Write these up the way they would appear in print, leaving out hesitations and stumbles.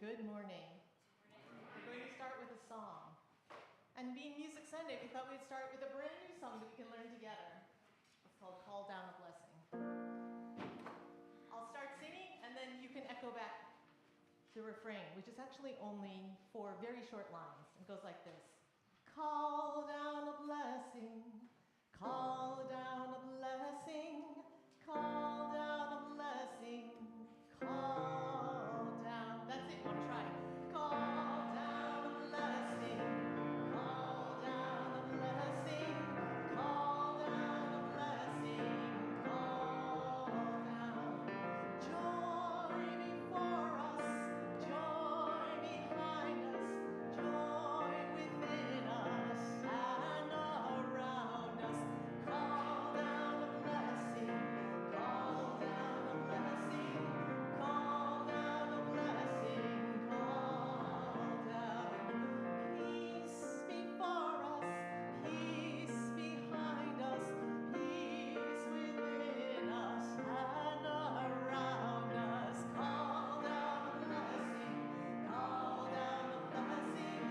Good morning. We're going to start with a song. And being Music Sunday, we thought we'd start with a brand new song that we can learn together. It's called Call Down a Blessing. I'll start singing, and then you can echo back the refrain, which is actually only 4 very short lines. It goes like this. Call down a blessing, call down a blessing, call down a blessing, call down. That's it, one try. Call down a blessing, call down a blessing, call down a blessing, call down. Joy before us, joy behind us, joy within us and around us. Call down a blessing, call down a blessing, call down a blessing, call down. Peace before us, peace behind us, peace within us and around us. Call down a blessing, call down a blessing,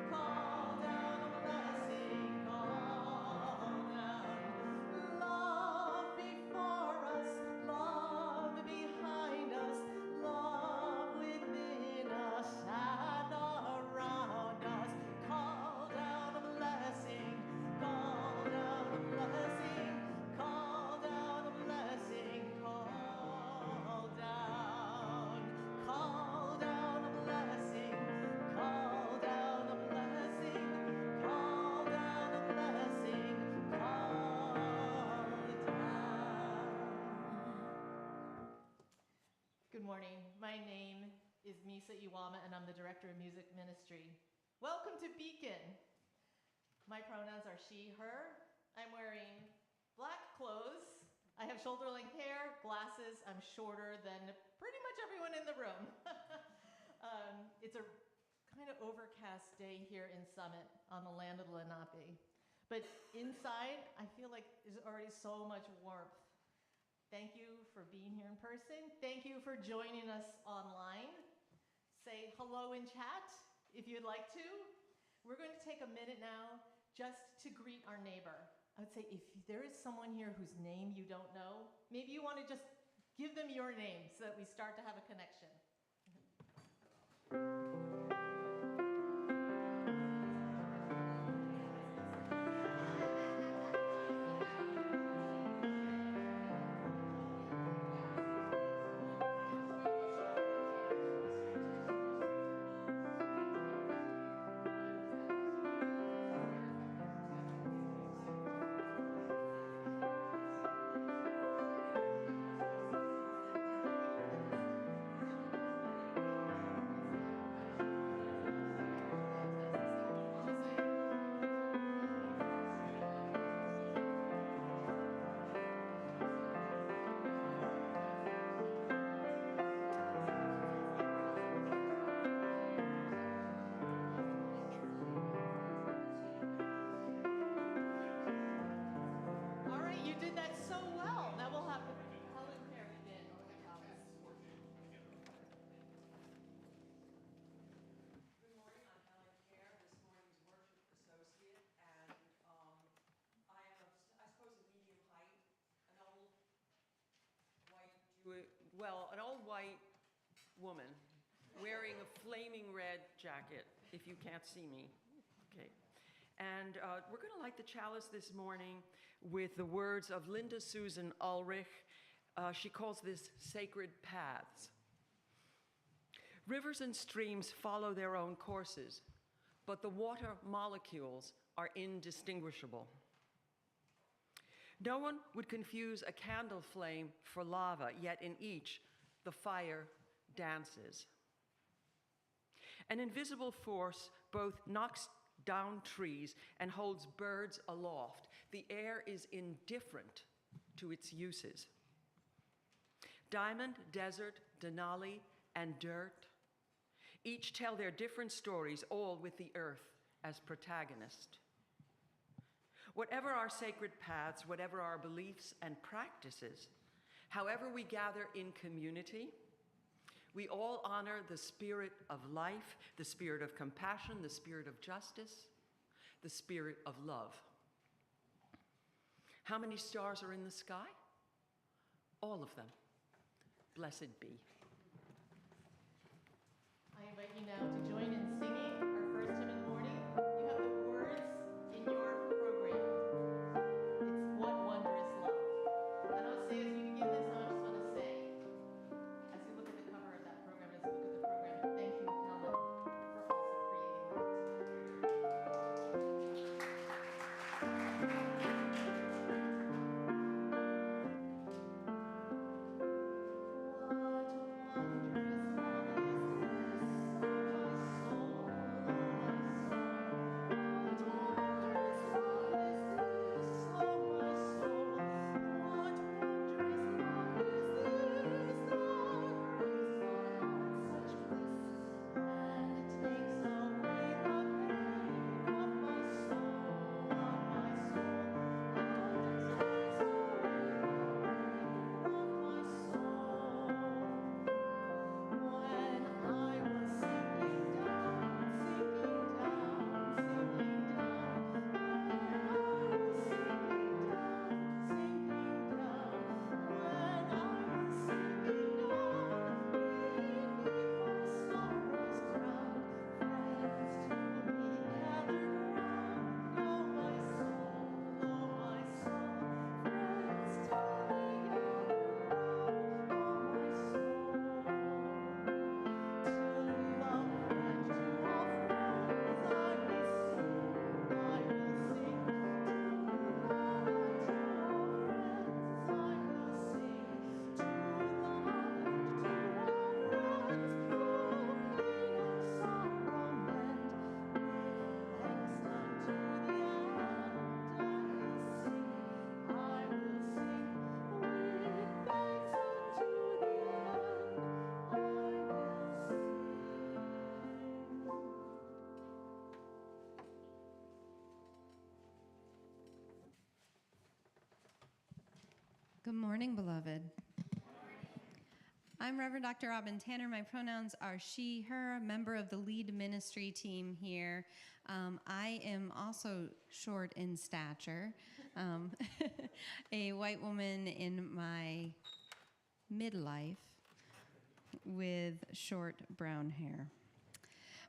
call down a blessing, call down. Love before us, love behind us, love within us and around us. Call down a blessing, call down a blessing, call down a blessing, call down. Call down a blessing, call down a blessing, call down a blessing, call down. Good morning. My name is Misa Iwama, and I'm the Director of Music Ministry. Welcome to Beacon. My pronouns are she, her. I'm wearing black clothes. I have shoulder-length hair, glasses. I'm shorter than pretty much everyone in the room. It's a kind of overcast day here in Summit on the land of the Lenape. But inside, I feel like there's already so much warmth. Thank you for being here in person. Thank you for joining us online. Say hello in chat if you'd like to. We're going to take a minute now just to greet our neighbor. I would say if there is someone here whose name you don't know, maybe you want to just give them your name so that we start to have a connection. An old white woman wearing a flaming red jacket, if you can't see me. Okay. And we're going to light the chalice this morning with the words of Linda Susan Ulrich. She calls this sacred paths. Rivers and streams follow their own courses, but the water molecules are indistinguishable. No one would confuse a candle flame for lava, yet in each, the fire dances. An invisible force both knocks down trees and holds birds aloft. The air is indifferent to its uses. Diamond, desert, Denali, and dirt, each tell their different stories, all with the earth as protagonist. Whatever our sacred paths, whatever our beliefs and practices, however we gather in community, We all honor the spirit of life, the spirit of compassion, the spirit of justice, the spirit of love. How many stars are in the sky? All of them. Blessed be. I invite you now to join in singing our first hymn in the morning. You have the words in your program. It's What Wondrous Love. And I'll say, as you begin this, I just want to say, as you look at the cover of that program, as you look at the program, thank you, Helen, for also creating Good morning, beloved. I'm Reverend Dr. Robin Tanner. My pronouns are she, her, member of the lead ministry team here. I am also short in stature, a white woman in my midlife with short brown hair.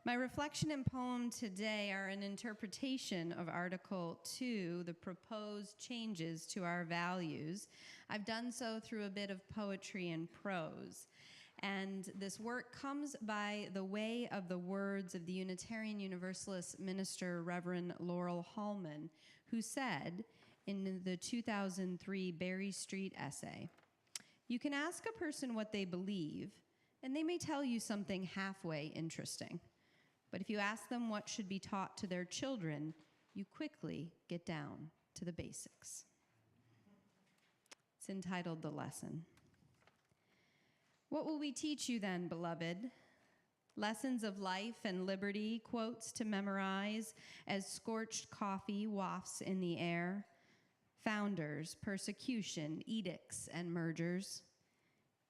My reflection and poem today are an interpretation of Article 2, the proposed changes to our values. I've done so through a bit of poetry and prose. And this work comes by the way of the words of the Unitarian Universalist minister, Reverend Laurel Hallman, who said in the 2003 Berry Street essay, "You can ask a person what they believe, and they may tell you something halfway interesting. But if you ask them what should be taught to their children, you quickly get down to the basics." It's entitled The Lesson. What will we teach you then, beloved? Lessons of life and liberty, quotes to memorize as scorched coffee wafts in the air, founders, persecution, edicts, and mergers.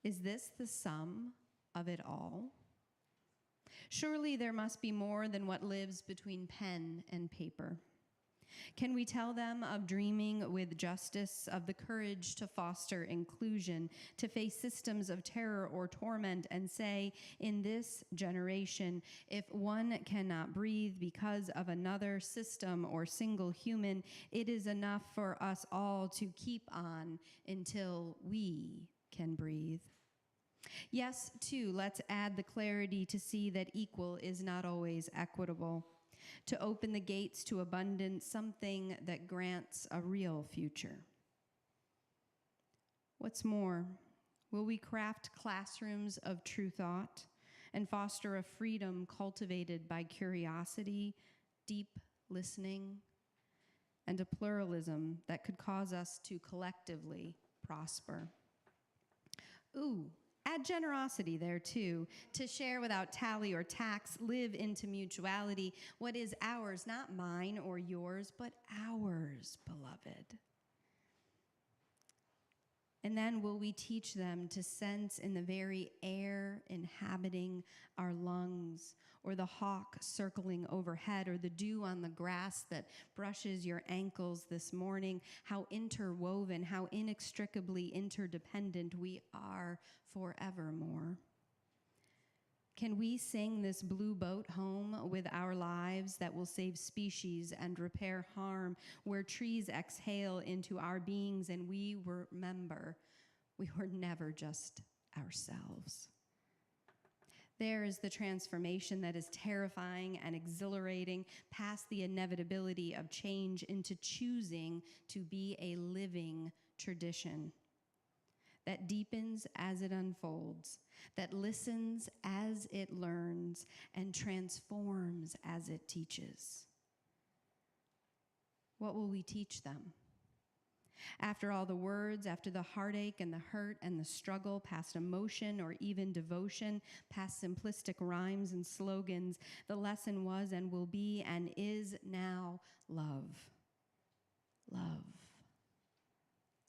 Is this the sum of it all? Surely there must be more than what lives between pen and paper. Can we tell them of dreaming with justice, of the courage to foster inclusion, to face systems of terror or torment, and say, in this generation, if one cannot breathe because of another system or single human, it is enough for us all to keep on until we can breathe. Yes, too, let's add the clarity to see that equal is not always equitable, to open the gates to abundance, something that grants a real future. What's more, will we craft classrooms of true thought and foster a freedom cultivated by curiosity, deep listening, and a pluralism that could cause us to collectively prosper? Ooh, add generosity there too, to share without tally or tax, live into mutuality. What is ours, not mine or yours, but ours, beloved. And then will we teach them to sense in the very air inhabiting our lungs, or the hawk circling overhead, or the dew on the grass that brushes your ankles this morning, how interwoven, how inextricably interdependent we are forevermore. Can we sing this blue boat home with our lives that will save species and repair harm, where trees exhale into our beings and we remember we were never just ourselves? There is the transformation that is terrifying and exhilarating, past the inevitability of change into choosing to be a living tradition that deepens as it unfolds, that listens as it learns, and transforms as it teaches. What will we teach them? After all the words, after the heartache and the hurt and the struggle, past emotion or even devotion, past simplistic rhymes and slogans, the lesson was and will be and is now love. Love.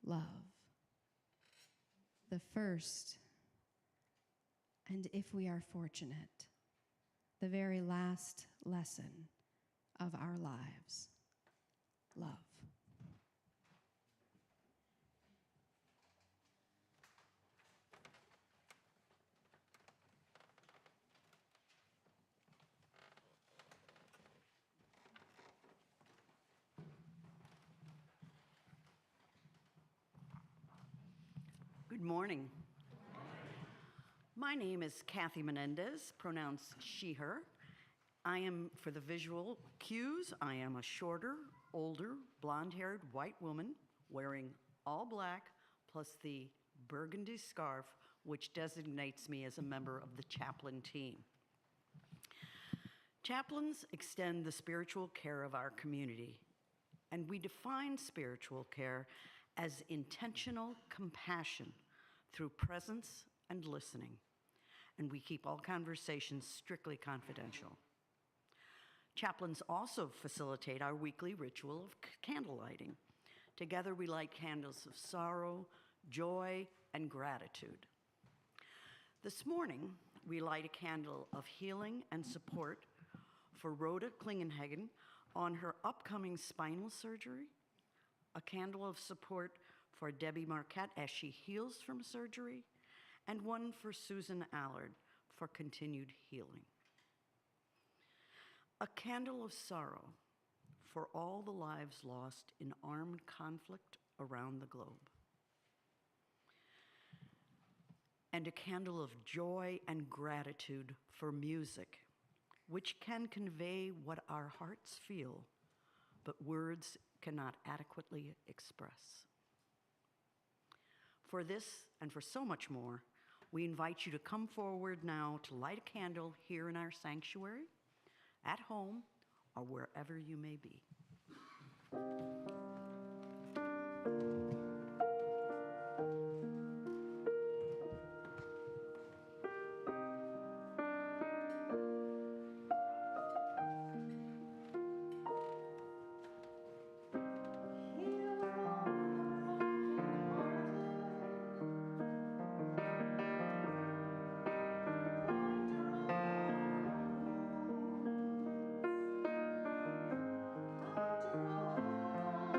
Love. The first, and if we are fortunate, the very last lesson of our lives, love. Good morning. My name is Kathy Menendez, pronouns she, her. I am, for the visual cues, I am a shorter, older, blonde-haired white woman wearing all black plus the burgundy scarf, which designates me as a member of the chaplain team. Chaplains extend the spiritual care of our community, and we define spiritual care as intentional compassion through presence and listening, and we keep all conversations strictly confidential. Chaplains also facilitate our weekly ritual of candle lighting. Together we light candles of sorrow, joy, and gratitude. This morning, we light a candle of healing and support for Rhoda Klingenhagen on her upcoming spinal surgery, a candle of support for Debbie Marquette as she heals from surgery, and one for Susan Allard for continued healing. A candle of sorrow for all the lives lost in armed conflict around the globe. And a candle of joy and gratitude for music, which can convey what our hearts feel, but words cannot adequately express. For this and for so much more, we invite you to come forward now to light a candle here in our sanctuary, at home, or wherever you may be. After all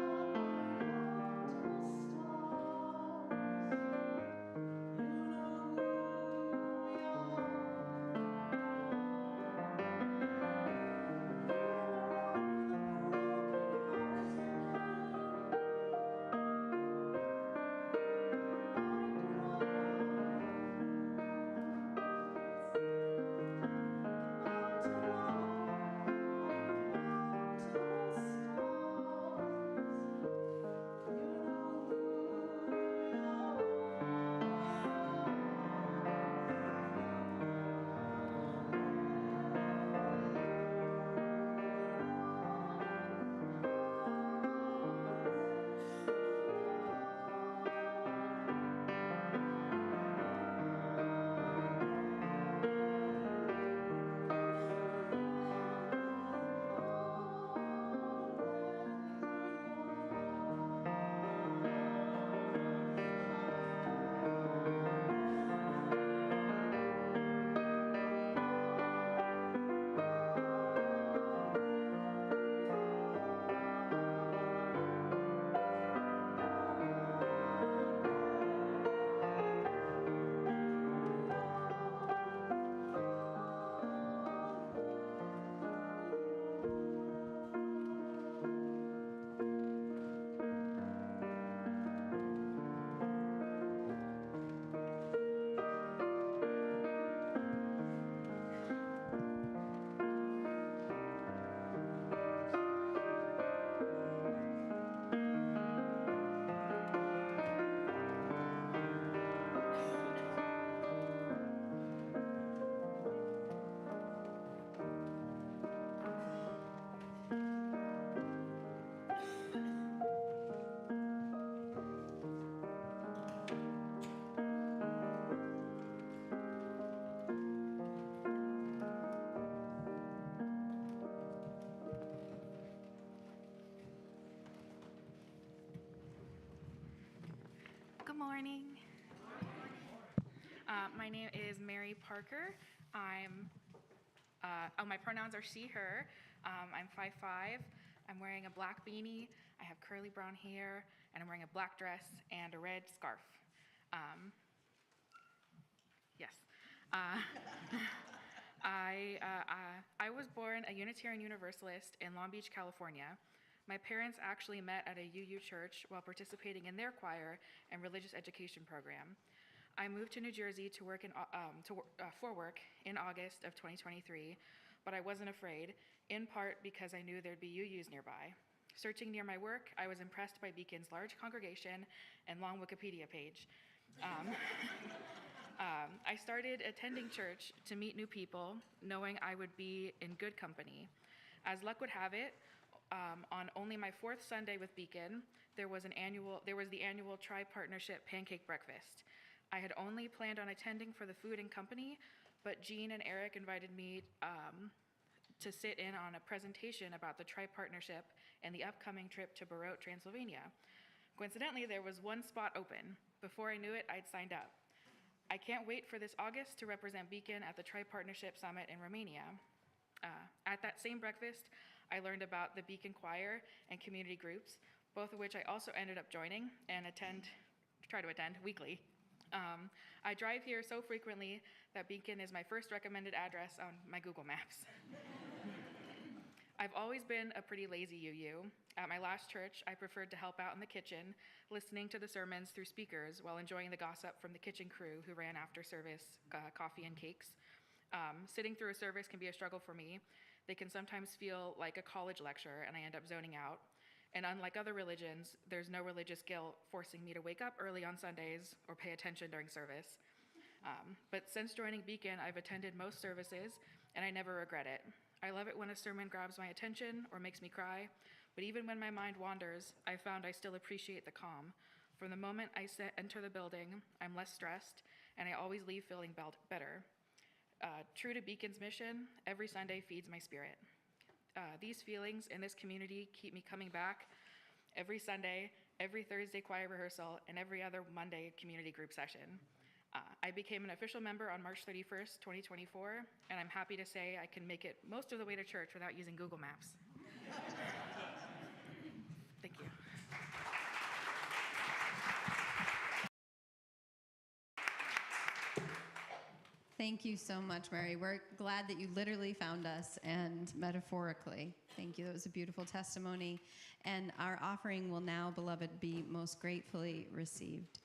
Good morning. My name is Mary Parker. My pronouns are she, her. I'm 5'5". I'm wearing a black beanie. I have curly brown hair, and I'm wearing a black dress and a red scarf. Yes. I was born a Unitarian Universalist in Long Beach, California. My parents actually met at a UU church while participating in their choir and religious education program. I moved to New Jersey to work for work in August of 2023, but I wasn't afraid, in part because I knew there'd be UUs nearby. Searching near my work, I was impressed by Beacon's large congregation and long Wikipedia page. I started attending church to meet new people, knowing I would be in good company. As luck would have it, on only my fourth Sunday with Beacon, there was the annual tri-partnership pancake breakfast. I had only planned on attending for the food and company, but Jean and Eric invited me to sit in on a presentation about the tri-partnership and the upcoming trip to Barote, Transylvania. Coincidentally, there was one spot open. Before I knew it, I'd signed up. I can't wait for this August to represent Beacon at the Tri-Partnership Summit in Romania. At that same breakfast, I learned about the Beacon Choir and community groups, both of which I also ended up joining and try to attend weekly. I drive here so frequently that Beacon is my first recommended address on my Google Maps. I've always been a pretty lazy UU. At my last church, I preferred to help out in the kitchen, listening to the sermons through speakers while enjoying the gossip from the kitchen crew who ran after service, coffee and cakes. Sitting through a service can be a struggle for me. They can sometimes feel like a college lecture, and I end up zoning out. And unlike other religions, there's no religious guilt forcing me to wake up early on Sundays or pay attention during service. But since joining Beacon, I've attended most services, and I never regret it. I love it when a sermon grabs my attention or makes me cry, but even when my mind wanders, I found I still appreciate the calm. From the moment I enter the building, I'm less stressed, and I always leave feeling better. True to Beacon's mission, every Sunday feeds my spirit. These feelings in this community keep me coming back every Sunday, every Thursday choir rehearsal, and every other Monday community group session. I became an official member on March 31st, 2024, and I'm happy to say I can make it most of the way to church without using Google Maps. Thank you. Thank you so much, Mary. We're glad that you literally found us and metaphorically. Thank you. That was a beautiful testimony. And our offering will now, beloved, be most gratefully received.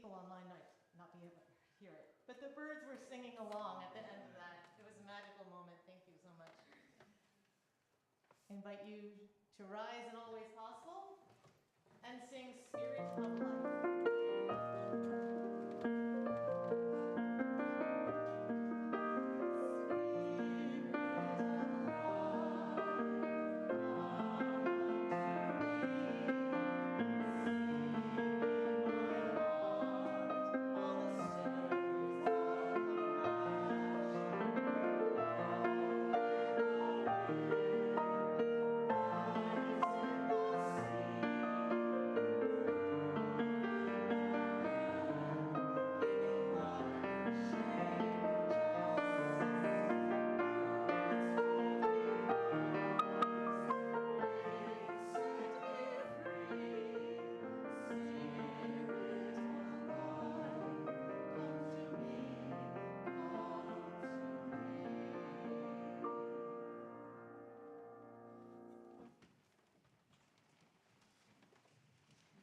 people online might not be able to hear it, but the birds were singing along at the end of that. It was a magical moment. Thank you so much. I invite you to rise in all ways possible and sing Spirit of Life.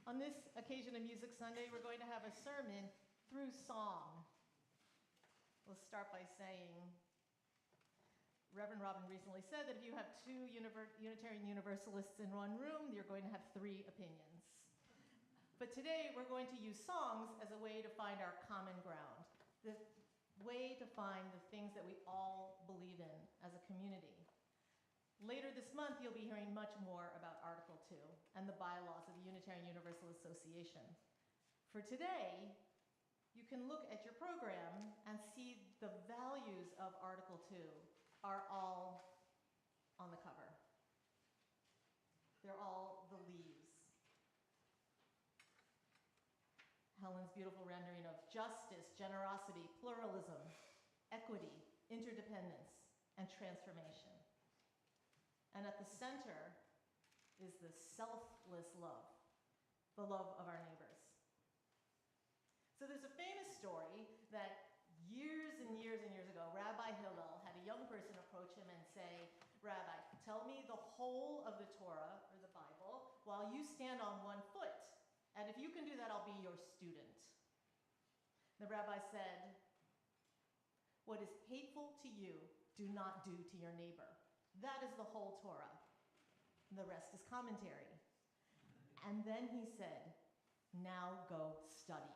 On this occasion of Music Sunday, we're going to have a sermon through song. We'll start by saying, Reverend Robin recently said that if you have two Unitarian Universalists in one room, you're going to have three opinions. But today, we're going to use songs as a way to find our common ground, the way to find the things that we all believe in as a community. Later this month, you'll be hearing much more about Article 2 and the bylaws of the Unitarian Universal Association. For today, you can look at your program and see the values of Article 2 are all on the cover. They're all the leaves. Helen's beautiful rendering of justice, generosity, pluralism, equity, interdependence, and transformation. And at the center is the selfless love, the love of our neighbors. So there's a famous story that years and years and years ago, Rabbi Hillel had a young person approach him and say, Rabbi, tell me the whole of the Torah, or the Bible, while you stand on one foot. And if you can do that, I'll be your student. The rabbi said, what is hateful to you, do not do to your neighbor. That is the whole Torah. The rest is commentary. And then he said, now go study.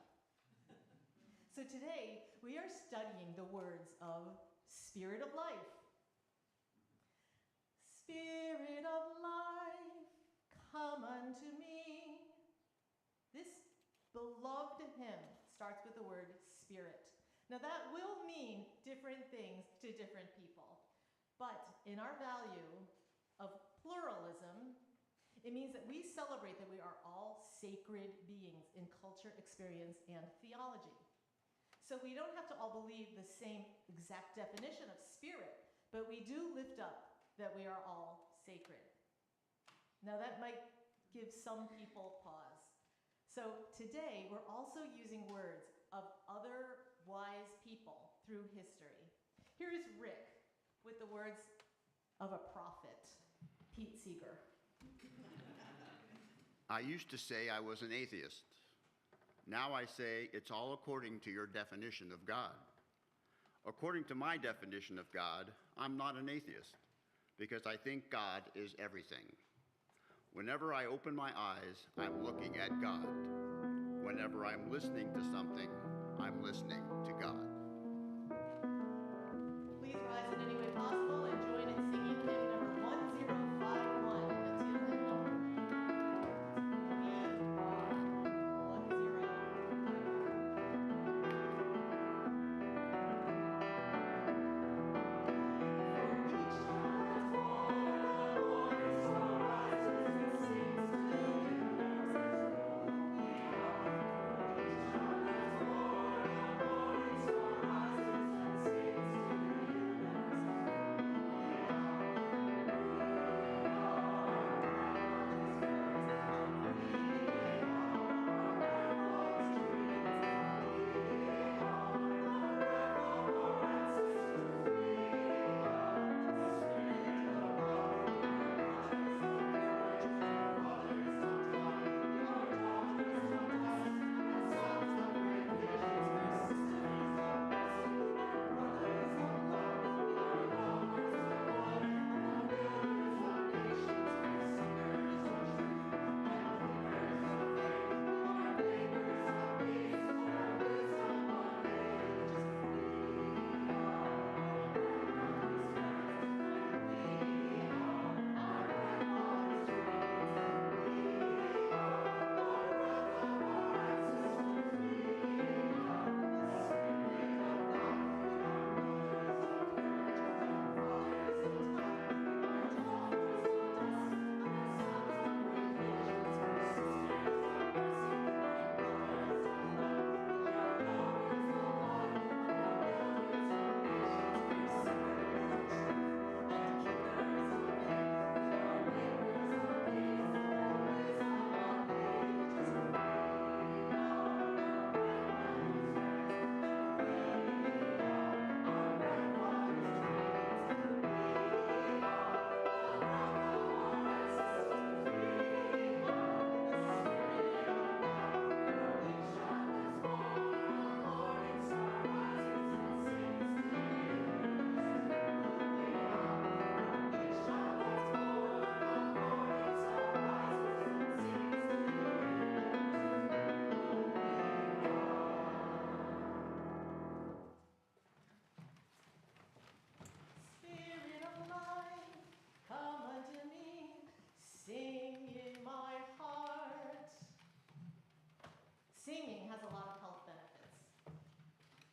So today, we are studying the words of Spirit of Life. Spirit of life, come unto me. This beloved hymn starts with the word spirit. Now that will mean different things to different people. But in our value of pluralism, it means that we celebrate that we are all sacred beings in culture, experience, and theology. So we don't have to all believe the same exact definition of spirit, but we do lift up that we are all sacred. Now that might give some people pause. So today, we're also using words of other wise people through history. Here is Rick with the words of a prophet, Pete Seeger. I used to say I was an atheist. Now I say it's all according to your definition of God. According to my definition of God, I'm not an atheist because I think God is everything. Whenever I open my eyes, I'm looking at God. Whenever I'm listening to something, I'm listening to God. Please rise in any way possible and join in singing hymn number 1051. That's your hymn number. We are 1051.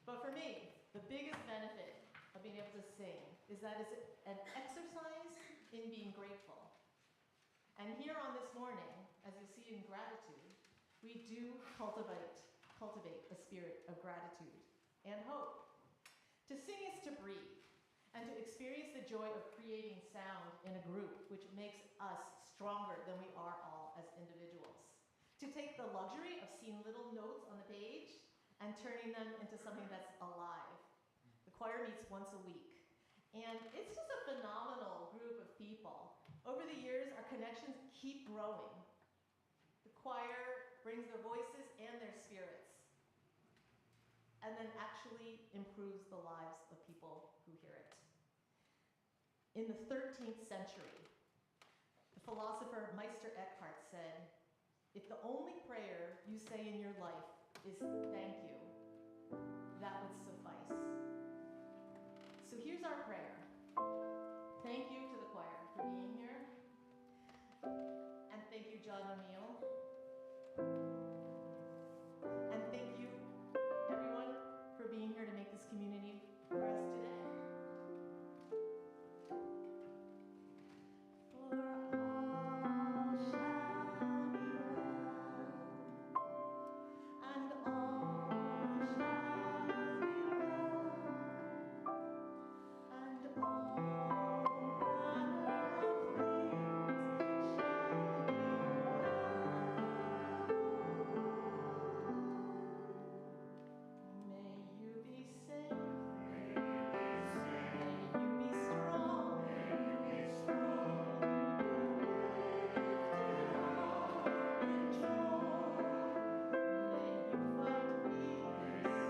But for me, the biggest benefit of being able to sing is that it's an exercise in being grateful. And here on this morning, as you see in gratitude, we do cultivate a spirit of gratitude and hope. To sing is to breathe and to experience the joy of creating sound in a group, which makes us stronger than we are all as individuals. To take the luxury of seeing little notes on the page and turning them into something that's alive. The choir meets once a week, and it's just a phenomenal group of people. Over the years, our connections keep growing. The choir brings their voices and their spirits, and then actually improves the lives of people who hear it. In the 13th century, the philosopher Meister Eckhart said, "If the only prayer you say in your life is thank you, that would suffice." So here's our prayer. Thank you to the choir for being here. And thank you, John O'Neill. And thank you, everyone, for being here to make this community for us today. For all shall be well, and all shall be well, and all manner of things shall be well. May you be safe. May you be strong. May you be lifted up in joy. May you find peace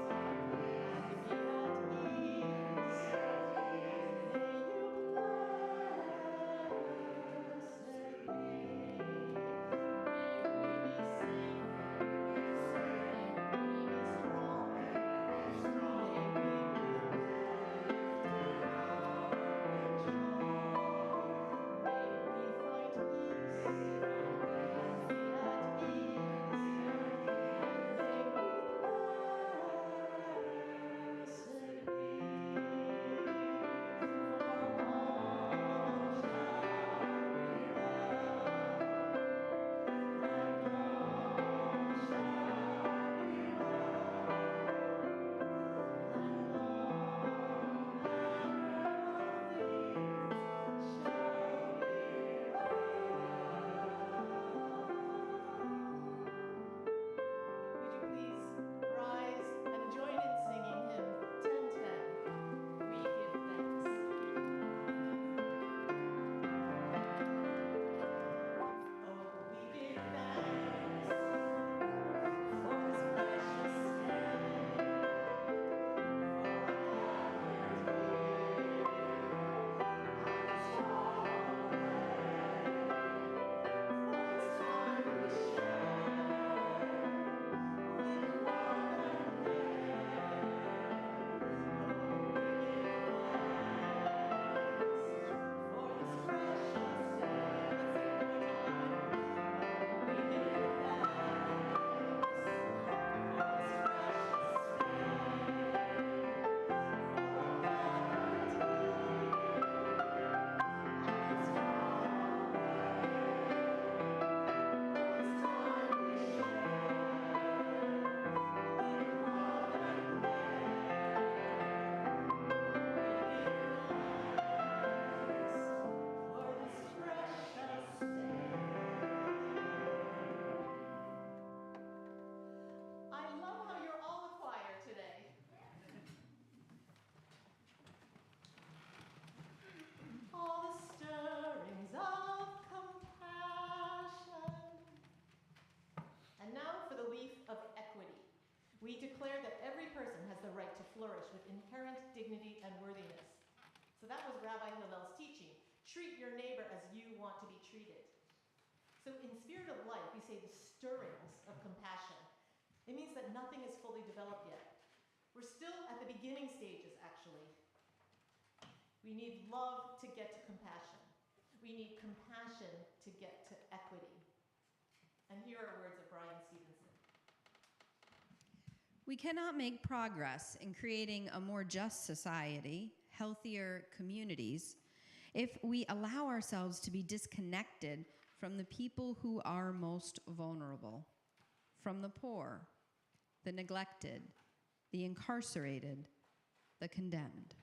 and be at ease. May you blessed be. May we be safe. May we be strong. May we be lifted up in joy. May we find peace and be at ease. May we blessed be. For all shall be Would you please rise and join in singing hymn 1010, We Give Thanks. Oh, we give thanks for his precious name, for a happy day, and a strong way, for this time we share with love and care. Oh, we give thanks for this precious day. Let's sing it one time. We give thanks for this precious day, for a happy and a strong way, for this time we share with love and care. We give thanks for this precious day. I love how you're all a choir today. All the stirrings of compassion. And now for the leaf of equity. We declare that every person has the right to flourish with inherent dignity and worthiness. So that was Rabbi Hillel's teaching. Treat your neighbor as you want to be treated. So in Spirit of Life, we say the stirrings of compassion. It means that nothing is fully developed yet. We're still at the beginning stages, actually. We need love to get to compassion. We need compassion to get to equity. And here are words of Brian Stevenson. We cannot make progress in creating a more just society, healthier communities, if we allow ourselves to be disconnected from the people who are most vulnerable, from the poor, the neglected, the incarcerated, the condemned.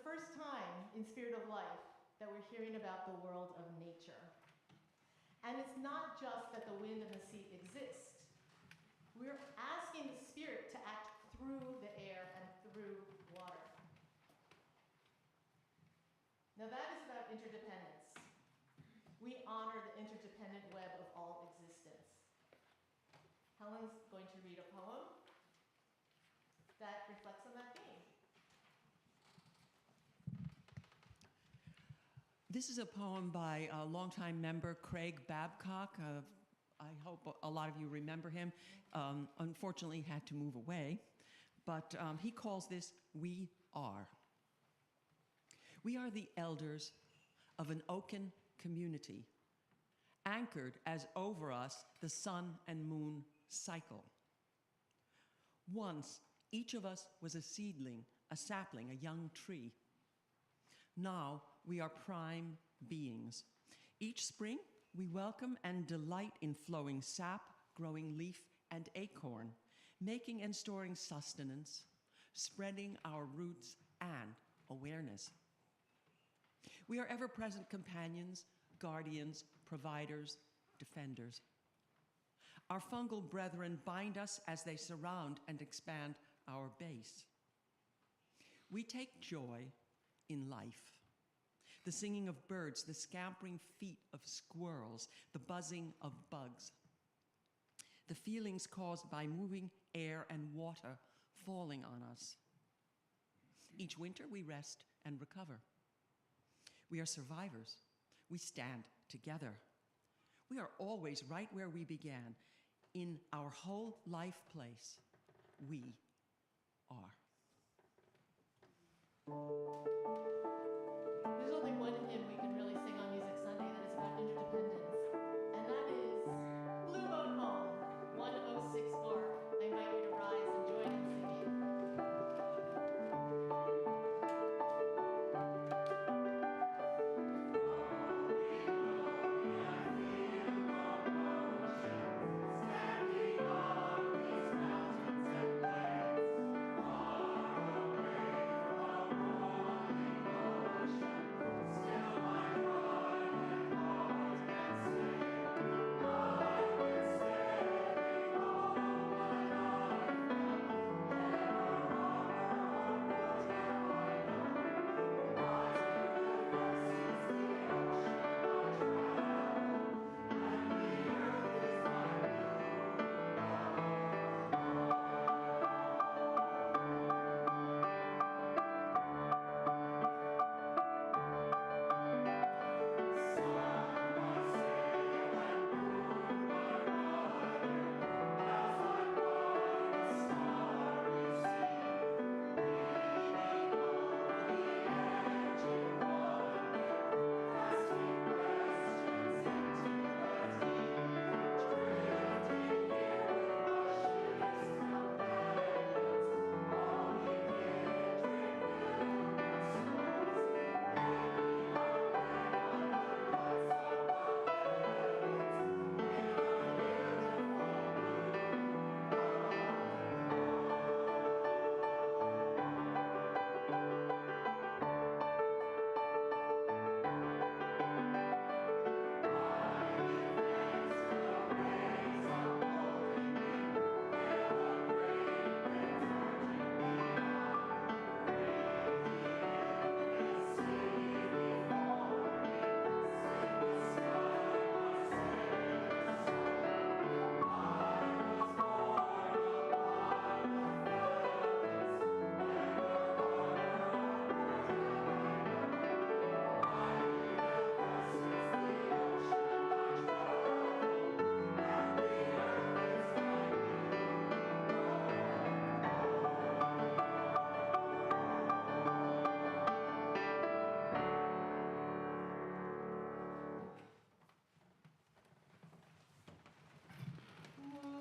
First time in Spirit of Life that we're hearing about the world of nature. And it's not just that the wind and the sea exist. We're asking the Spirit to act through the air and through water. Now that is about interdependence. We honor the interdependent web of all existence. Helen's going to read a poem that reflects on that theme. This is a poem by a longtime member, Craig Babcock. I hope a lot of you remember him. Unfortunately, he had to move away. But he calls this We Are. We are the elders of an oaken community, anchored as over us the sun and moon cycle. Once, each of us was a seedling, a sapling, a young tree. Now, we are prime beings. Each spring, we welcome and delight in flowing sap, growing leaf, and acorn, making and storing sustenance, spreading our roots and awareness. We are ever-present companions, guardians, providers, defenders. Our fungal brethren bind us as they surround and expand our base. We take joy in life. The singing of birds, the scampering feet of squirrels, the buzzing of bugs. The feelings caused by moving air and water falling on us. Each winter we rest and recover. We are survivors. We stand together. We are always right where we began. In our whole life place, we are. There's only one hymn we can really sing on Music Sunday that is about interdependence, and that is Blue Boat Home, 106 Bar. I invite you to rise and join in singing.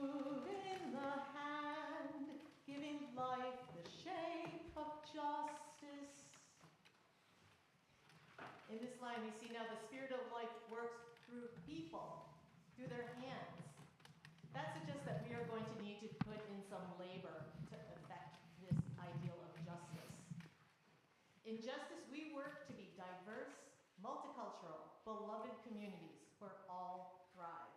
Moving the hand, giving life the shape of justice. In this line, we see now the spirit of life works through people, through their hands. That suggests that we are going to need to put in some labor to effect this ideal of justice. In justice, we work to be diverse, multicultural, beloved communities where all thrive.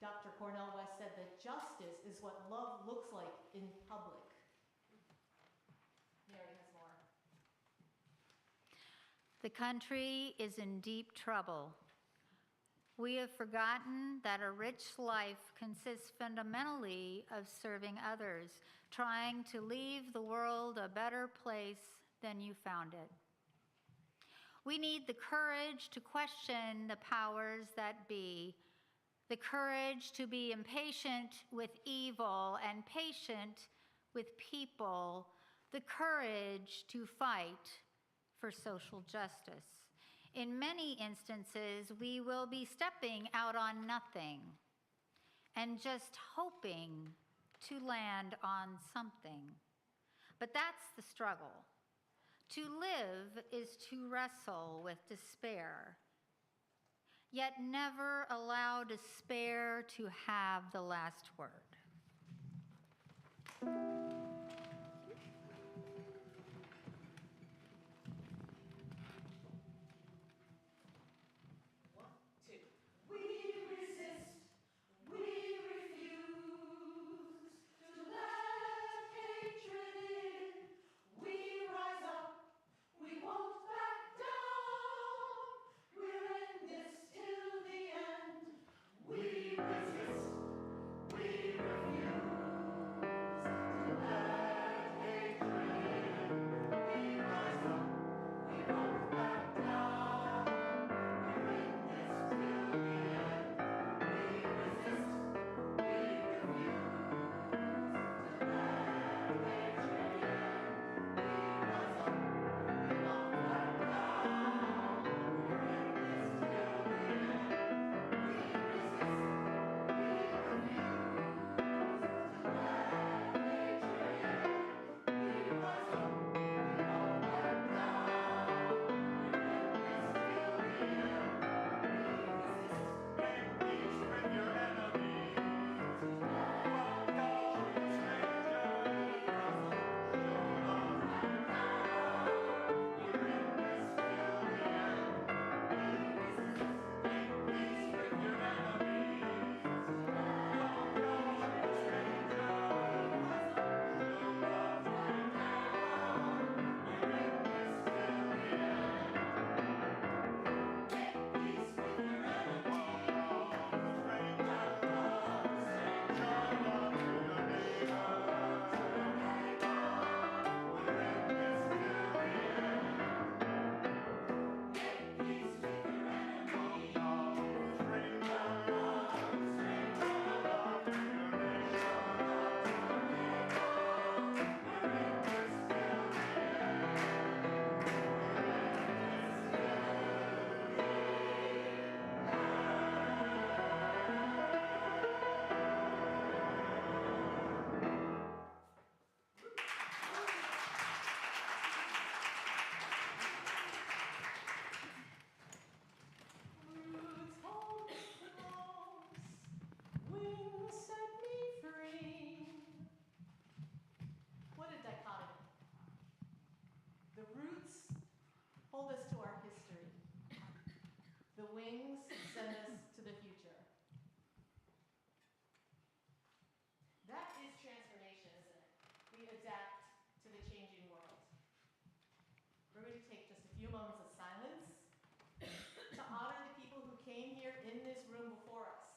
Dr. Cornel West said that justice is what love looks like in public. Mary has more. The country is in deep trouble. We have forgotten that a rich life consists fundamentally of serving others, trying to leave the world a better place than you found it. We need the courage to question the powers that be, the courage to be impatient with evil and patient with people, the courage to fight for social justice. In many instances, we will be stepping out on nothing and just hoping to land on something. But that's the struggle. To live is to wrestle with despair, yet never allow despair to have the last word. few moments of silence to honor the people who came here in this room before us.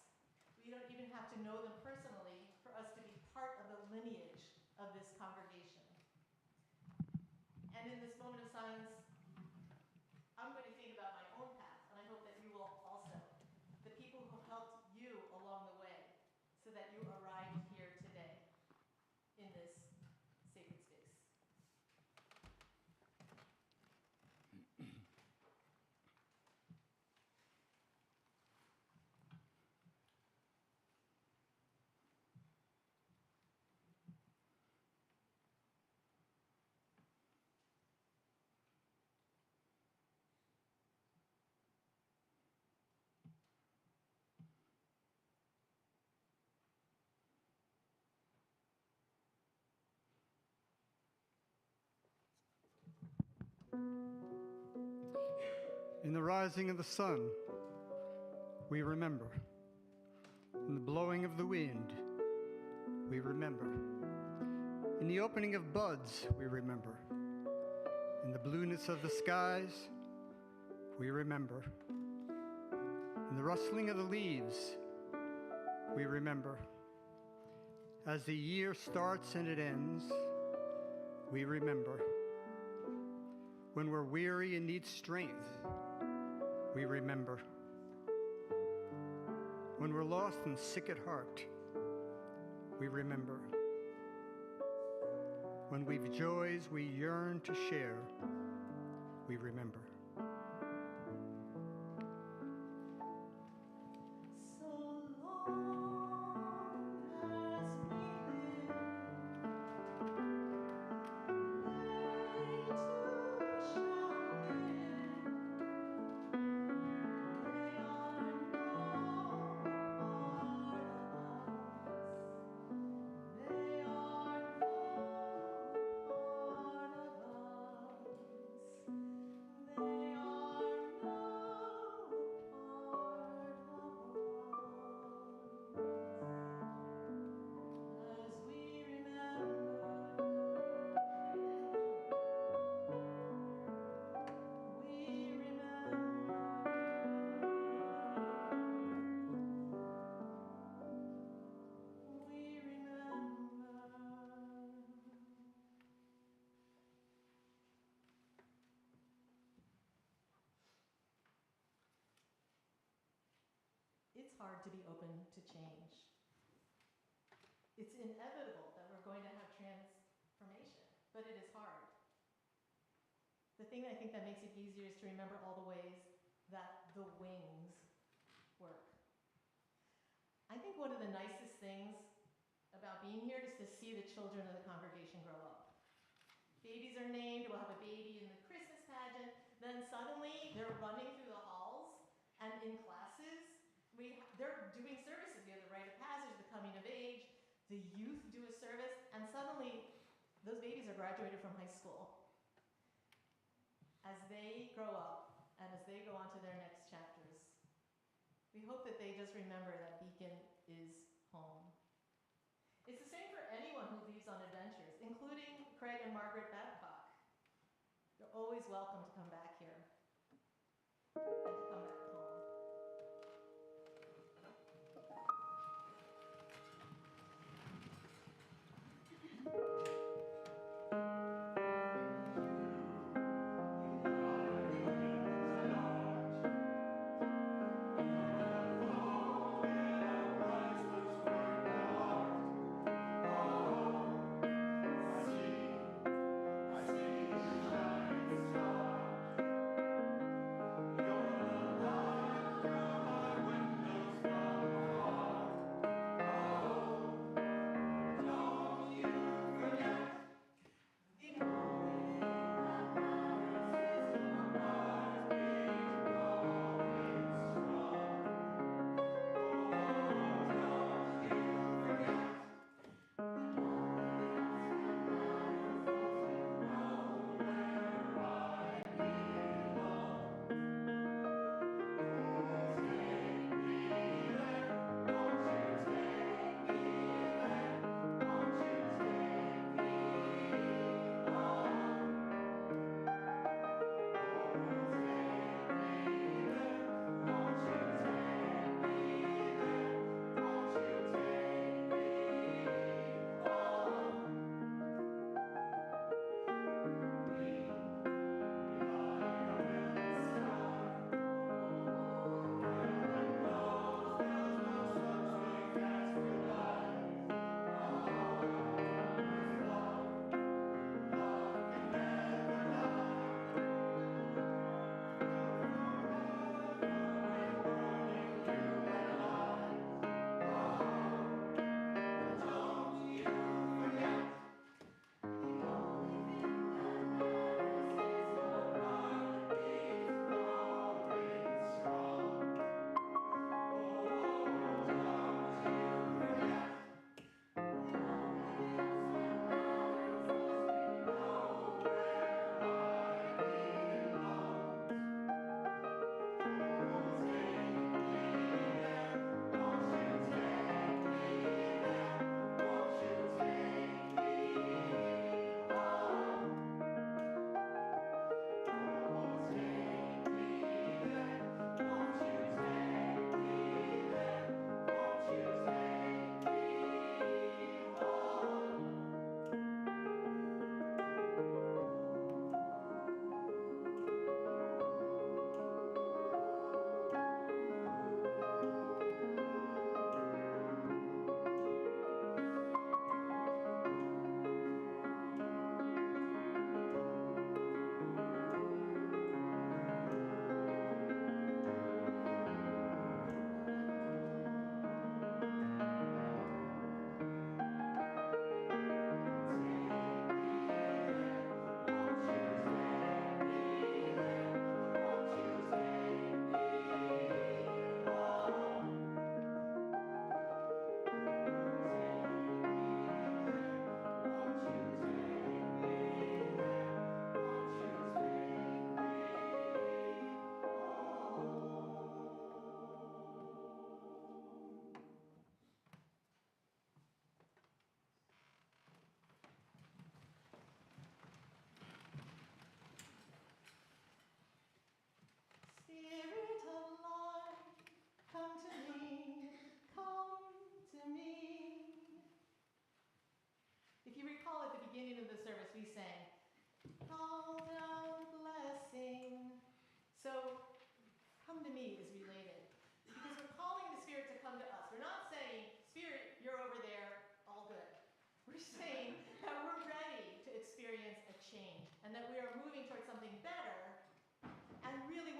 We don't even have to know them personally for us to be part of the lineage of this congregation. And in this moment of silence, I'm going to think about my own path, and I hope that you will also. The people who helped you along the way so that you arrived here today in this sacred space. In the rising of the sun, we remember. In the blowing of the wind, we remember. In the opening of buds, we remember. In the blueness of the skies, we remember. In the rustling of the leaves, we remember. As the year starts and it ends, we remember. When we're weary and need strength, we remember. When we're lost and sick at heart, we remember. When we've joys we yearn to share, we remember. It's hard to be open to change. It's inevitable that we're going to have transformation, but it is hard. The thing I think that makes it easier is to remember all the ways that the wings work. I think one of the nicest things about being here is to see the children of the congregation grow up. Babies are named, we'll have a baby in the Christmas pageant, then suddenly they're running through the halls and in classes. They're doing services. We have the rite of passage, the coming of age, the youth do a service, and suddenly those babies are graduated from high school. As they grow up and as they go on to their next chapters, we hope that they just remember that Beacon is home. It's the same for anyone who leaves on adventures, including Craig and Margaret Babcock. You're always welcome to come back here and to come back home. I see you shine star. You're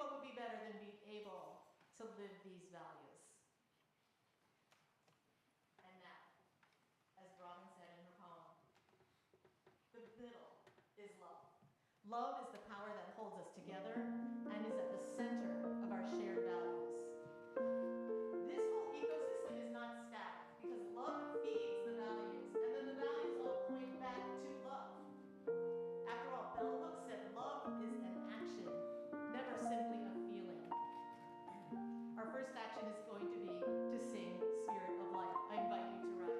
what would be better than being able to live these values? And now, as Robin said in her poem, the middle is love. Love is the power that holds us together and is at the center of our shared values. This whole ecosystem is not static because love feeds the values, and then the values all point back to love. After all, Bell Hooks said love is an action, never simply a feeling. Our first action is going to be to sing Spirit of Life. I invite you to rise.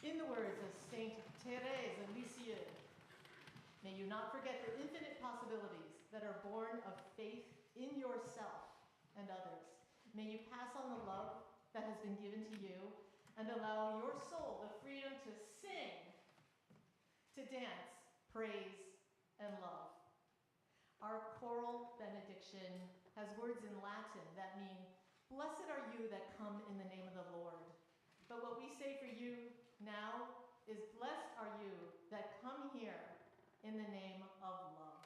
In the words of Saint Thérèse of Lisieux, may you not forget the infinite possibilities that are born of faith in yourself and others. May you pass on the love that has been given to you and allow your soul the freedom to sing, to dance, praise, and love. Our choral benediction has words in Latin that mean, "Blessed are you that come in the name of the Lord." But what we say for you now is, "Blessed are you that come here in the name of love."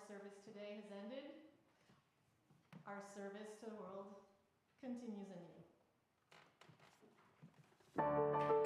service today has ended, our service to the world continues anew.